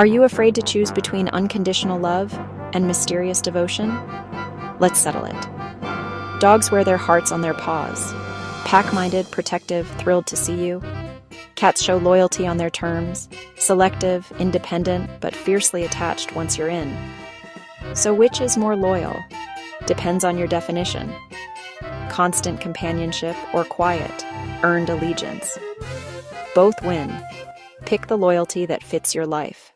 Are you afraid to choose between unconditional love and mysterious devotion? Let's settle it. Dogs wear their hearts on their paws. Pack-minded, protective, thrilled to see you. Cats show loyalty on their terms, selective, independent, but fiercely attached once you're in. So which is more loyal? Depends on your definition. Constant companionship or quiet, earned allegiance. Both win. Pick the loyalty that fits your life.